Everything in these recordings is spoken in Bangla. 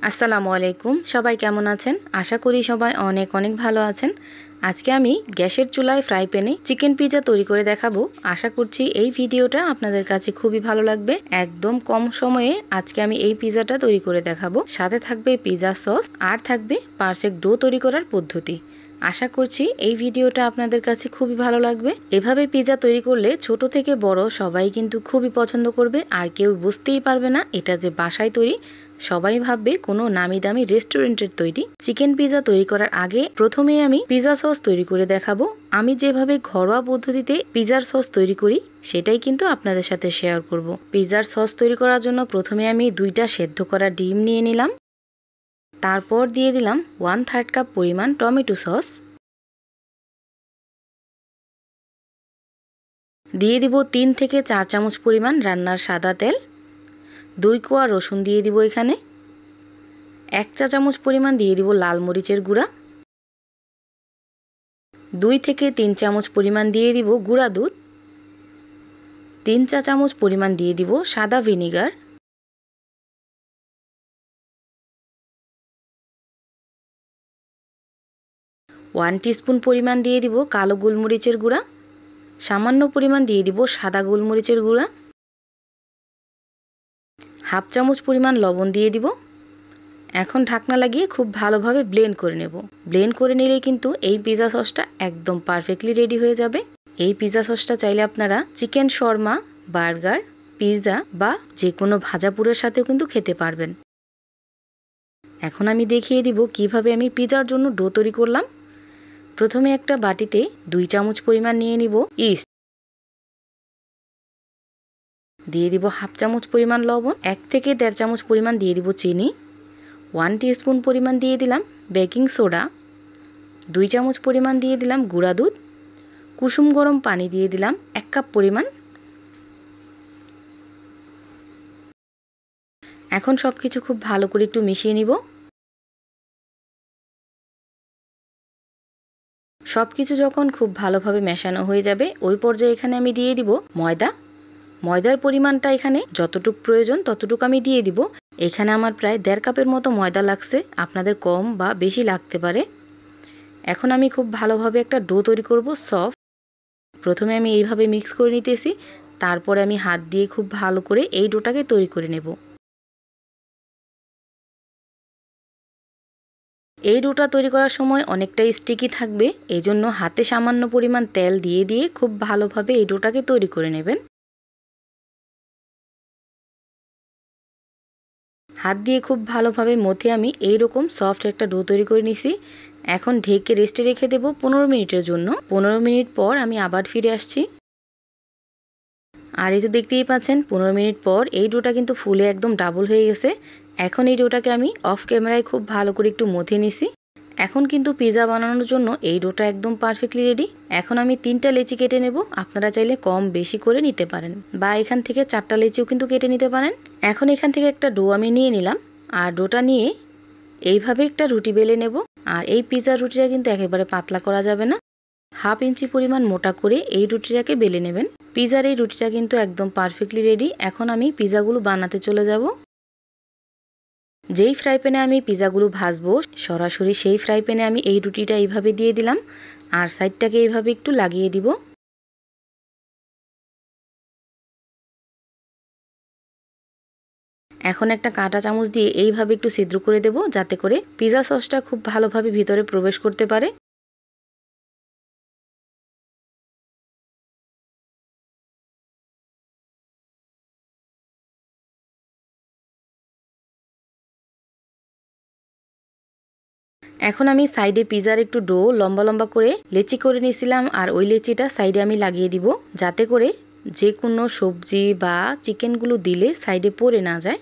আসসালামু আলাইকুম। সবাই কেমন আছেন? আশা করি সবাই অনেক অনেক ভালো আছেন। আজকে আমি গ্যাসের চুলায় ফ্রাই প্যানে চিকেন পিৎজা তৈরি করে দেখাবো। আশা করছি এই ভিডিওটা আপনাদের কাছে খুবই ভালো লাগবে। একদম কম সময়ে আজকে আমি এই পিৎজাটা তৈরি করে দেখাবো। সাথে থাকবে পিৎজা সস আর থাকবে পারফেক্ট ডো তৈরি করার পদ্ধতি। আশা করছি এই ভিডিওটা আপনাদের কাছে খুবই ভালো লাগবে। এভাবে পিৎজা তৈরি করলে ছোট থেকে বড় সবাই কিন্তু খুবই পছন্দ করবে, আর কেউ বুঝতেই পারবে না এটা যে বাসায় তৈরি। সবাই ভাববে কোনো নামি দামি রেস্টুরেন্টের তৈরি। চিকেন পিৎজা তৈরি করার আগে প্রথমে আমি পিৎজা সস তৈরি করে দেখাবো। আমি যেভাবে ঘরোয়া পদ্ধতিতে পিৎজার সস তৈরি করি সেটাই কিন্তু আপনাদের সাথে শেয়ার করব। পিৎজার সস তৈরি করার জন্য প্রথমে আমি 2টা সেদ্ধ করা ডিম নিয়ে নিলাম। তারপর দিয়ে দিলাম 1/3 কাপ পরিমাণ টমেটো সস। দিয়ে দিব 3 থেকে 4 চামচ পরিমাণ রান্নার সাদা তেল। 2 কোয়া রসুন দিয়ে দিব এখানে। 1 চা চামচ পরিমাণ দিয়ে দিব লাল মরিচের গুঁড়া। 2 থেকে 3 চামচ পরিমাণ দিয়ে দিব গুঁড়া দুধ। 3 চা চামচ পরিমাণ দিয়ে দিব সাদা ভিনেগার। 1 টিস্পুন পরিমাণ দিয়ে দিব কালো গোলমরিচের গুঁড়া। সামান্য পরিমাণ দিয়ে দিব সাদা গোলমরিচের গুঁড়া। হাফ চামচ পরিমাণ লবণ দিয়ে দিব। এখন ঢাকনা লাগিয়ে খুব ভালোভাবে ব্লেন্ড করে নেব। ব্লেন্ড করে নিলেই কিন্তু এই পিৎজা সসটা একদম পারফেক্টলি রেডি হয়ে যাবে। এই পিৎজা সসটা চাইলে আপনারা চিকেন শর্মা, বার্গার, পিৎজা বা যে কোনো ভাজাপুরের সাথেও কিন্তু খেতে পারবেন। এখন আমি দেখিয়ে দিব কিভাবে আমি পিৎজার জন্য ডো তৈরি করলাম। প্রথমে একটা বাটিতে 2 চামচ পরিমাণ নিয়ে নিব ইস্ট। দিয়ে দিব হাফ চামচ পরিমাণ লবণ। 1 থেকে 1.5 চামচ পরিমাণ দিয়ে দিব চিনি। 1 টিস্পুন পরিমাণ দিয়ে দিলাম বেকিং সোডা। 2 চামচ পরিমাণ দিয়ে দিলাম গুঁড়া দুধ। কুসুম গরম পানি দিয়ে দিলাম 1 কাপ পরিমাণ। এখন সব কিছু খুব ভালো করে একটু মিশিয়ে নিব। সব কিছু যখন খুব ভালোভাবে মেশানো হয়ে যাবে ওই পর্যায়ে এখানে আমি দিয়ে দিব ময়দা। ময়দার পরিমাণটা এখানে যতটুকু প্রয়োজন ততটুকু আমি দিয়ে দিব। এখানে আমার প্রায় 1.5 কাপের মতো ময়দা লাগছে, আপনাদের কম বা বেশি লাগতে পারে। এখন আমি খুব ভালোভাবে একটা ডো তৈরি করব সফট। প্রথমে আমি এইভাবে মিক্স করে নিতেছি, তারপরে আমি হাত দিয়ে খুব ভালো করে এই ডোটাকে তৈরি করে নেব। এই ডোটা তৈরি করার সময় অনেকটাই স্টিকি থাকবে, এই জন্য হাতে সামান্য পরিমাণ তেল দিয়ে দিয়ে খুব ভালোভাবে এই ডোটাকে তৈরি করে নেবেন। হাত দিয়ে খুব ভালোভাবে মথে আমি এইরকম সফট একটা ডো তৈরি করে নিছি। এখন ঢেকে রেস্টে রেখে দেব 15 মিনিটের জন্য। 15 মিনিট পর আমি আবার ফিরে আসছি। আর এই তো দেখতেই পাচ্ছেন 15 মিনিট পর এই ডোটা কিন্তু ফুলে একদম ডাবল হয়ে গেছে। এখন এই ডোটাকে আমি অফ ক্যামেরায় খুব ভালো করে একটু মথে নিছি। এখন কিন্তু পিৎজা বানানোর জন্য এই ডোটা একদম পারফেক্টলি রেডি। এখন আমি 3টা লেচি কেটে নেব। আপনারা চাইলে কম বেশি করে নিতে পারেন বা এখান থেকে 4টা লেচিও কিন্তু কেটে নিতে পারেন। এখন এখান থেকে একটা ডো আমি নিয়ে নিলাম, আর ডোটা নিয়ে এইভাবে একটা রুটি বেলে নেব। আর এই পিৎজার রুটিটা কিন্তু একেবারে পাতলা করা যাবে না, 1/2 ইঞ্চি পরিমাণ মোটা করে এই রুটিটাকে বেলে নেবেন। পিৎজার এই রুটিটা কিন্তু একদম পারফেক্টলি রেডি। এখন আমি পিৎজাগুলো বানাতে চলে যাব। যেই ফ্রাই প্যানে আমি পিৎজাগুলো ভাজবো সরাসরি সেই ফ্রাই প্যানে আমি এই রুটিটা এইভাবে দিয়ে দিলাম, আর সাইডটাকে এইভাবে একটু লাগিয়ে দিব। এখন একটা কাঁটা চামচ দিয়ে এইভাবে একটু ছিদ্র করে দেব, যাতে করে পিৎজা সসটা খুব ভালোভাবে ভিতরে প্রবেশ করতে পারে। এখন আমি সাইডে পিৎজার একটু ডো লম্বা লম্বা করে লেচি করে নিয়েছিলাম, আর ওই লেচিটা সাইডে আমি লাগিয়ে দিব, যাতে করে যে কোনো সবজি বা চিকেনগুলো দিলে সাইডে পড়ে না যায়।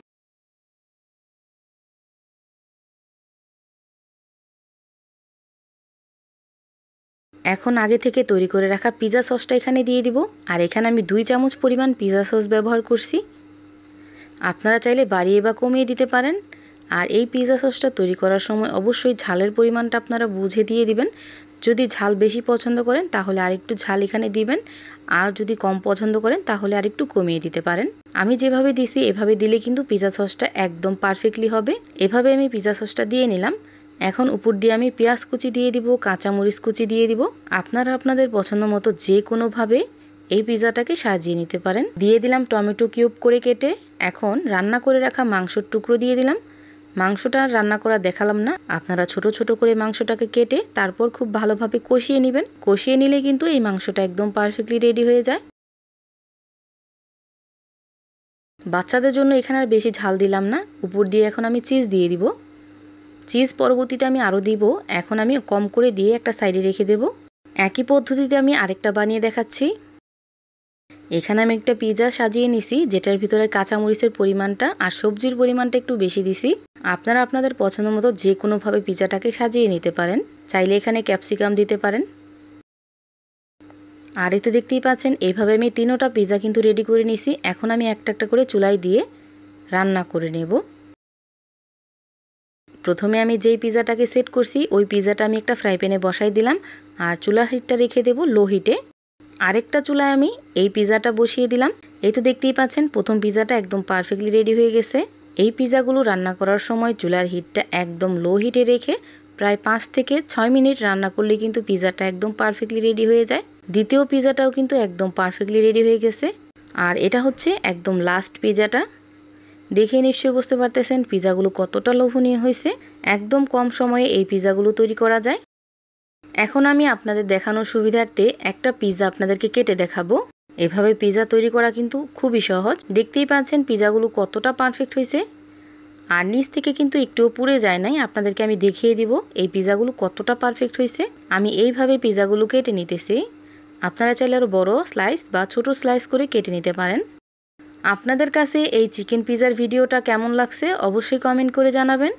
এখন আগে থেকে তৈরি করে রাখা পিৎজা সসটা এখানে দিয়ে দিব, আর এখানে আমি 2 চামচ পরিমাণ পিৎজা সস ব্যবহার করছি। আপনারা চাইলে বাড়িয়ে বা কমিয়ে দিতে পারেন। আর এই পিৎজা সসটা তৈরি করার সময় অবশ্যই ঝালের পরিমাণটা আপনারা বুঝে দিয়ে দিবেন। যদি ঝাল বেশি পছন্দ করেন তাহলে আরেকটু ঝাল এখানে দিবেন, আর যদি কম পছন্দ করেন তাহলে আরেকটু কমিয়ে দিতে পারেন। আমি যেভাবে দিছি এভাবে দিলে কিন্তু পিৎজা সসটা একদম পারফেক্টলি হবে। এভাবে আমি পিৎজা সসটা দিয়ে নিলাম। এখন উপর দিয়ে আমি পেঁয়াজ কুচি দিয়ে দিব, কাঁচামরিচ কুচি দিয়ে দিব। আপনারা আপনাদের পছন্দ মতো যে কোনোভাবে এই পিৎজাটাকে সাজিয়ে নিতে পারেন। দিয়ে দিলাম টমেটো কিউব করে কেটে। এখন রান্না করে রাখা মাংসের টুকরো দিয়ে দিলাম। মাংসটা রান্না করা দেখালাম না, আপনারা ছোট ছোট করে মাংসটাকে কেটে তারপর খুব ভালোভাবে কষিয়ে নেবেন। কষিয়ে নিলে কিন্তু এই মাংসটা একদম পারফেক্টলি রেডি হয়ে যায়। বাচ্চাদের জন্য এখানে আর বেশি ঝাল দিলাম না। উপর দিয়ে এখন আমি চিজ দিয়ে দিব। চিজ পরবর্তীতে আমি আরও দিব। এখন আমি কম করে দিয়ে একটা সাইডে রেখে দেব। একই পদ্ধতিতে আমি আরেকটা বানিয়ে দেখাচ্ছি। এখানে আমি একটা পিৎজা সাজিয়ে নিছি, যেটার ভিতরে কাঁচামরিচের পরিমাণটা আর সবজির পরিমাণটা একটু বেশি দিছি। আপনারা আপনাদের পছন্দ মতো যে কোনোভাবে পিৎজাটাকে সাজিয়ে নিতে পারেন। চাইলে এখানে ক্যাপসিকাম দিতে পারেন। আর এতে দেখতেই পাচ্ছেন এইভাবে আমি 3টা পিৎজা কিন্তু রেডি করে নিছি। এখন আমি একটা একটা করে চুলায় দিয়ে রান্না করে নেব। প্রথমে আমি যেই পিৎজাটাকে সেট করছি ওই পিৎজাটা আমি একটা ফ্রাই প্যানে বসাই দিলাম, আর চুলার হিটটা রেখে দেব লো হিটে। আরেকটা চুলায় আমি এই পিৎজাটা বসিয়ে দিলাম। এই তো দেখতেই পাচ্ছেন প্রথম পিৎজাটা একদম পারফেক্টলি রেডি হয়ে গেছে। এই পিৎজাগুলো রান্না করার সময় চুলার হিটটা একদম লো হিটে রেখে প্রায় 5 থেকে 6 মিনিট রান্না করলে কিন্তু পিৎজাটা একদম পারফেক্টলি রেডি হয়ে যায়। দ্বিতীয় পিৎজাটাও কিন্তু একদম পারফেক্টলি রেডি হয়ে গেছে। আর এটা হচ্ছে একদম লাস্ট পিৎজাটা। দেখে নিশ্চয়ই বুঝতে পারতেছেন পিৎজাগুলো কতটা লোভনীয় হয়েছে। একদম কম সময়ে এই পিৎজাগুলো তৈরি করা যায়। এখন আমি আপনাদের দেখানোর সুবিধার্থে একটা পিৎজা আপনাদেরকে কেটে দেখাবো। এভাবে পিৎজা তৈরি করা কিন্তু খুবই সহজ। দেখতেই পাচ্ছেন পিৎজাগুলো কতটা পারফেক্ট হয়েছে, আর নিচ থেকে কিন্তু একটুও পুড়ে যায় নাই। আপনাদেরকে আমি দেখিয়ে দিব এই পিৎজাগুলো কতটা পারফেক্ট হয়েছে। আমি এইভাবে পিৎজাগুলো কেটে নিতেছি। আপনারা চাইলে আরও বড় স্লাইস বা ছোট স্লাইস করে কেটে নিতে পারেন। আপনাদের কাছে এই চিকেন পিৎজার ভিডিওটা কেমন লাগছে অবশ্যই কমেন্ট করে জানাবেন।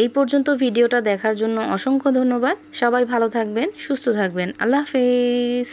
এই পর্যন্ত ভিডিওটা দেখার জন্য অসংখ্য ধন্যবাদ। সবাই ভালো থাকবেন, সুস্থ থাকবেন। আল্লাহ হাফেজ।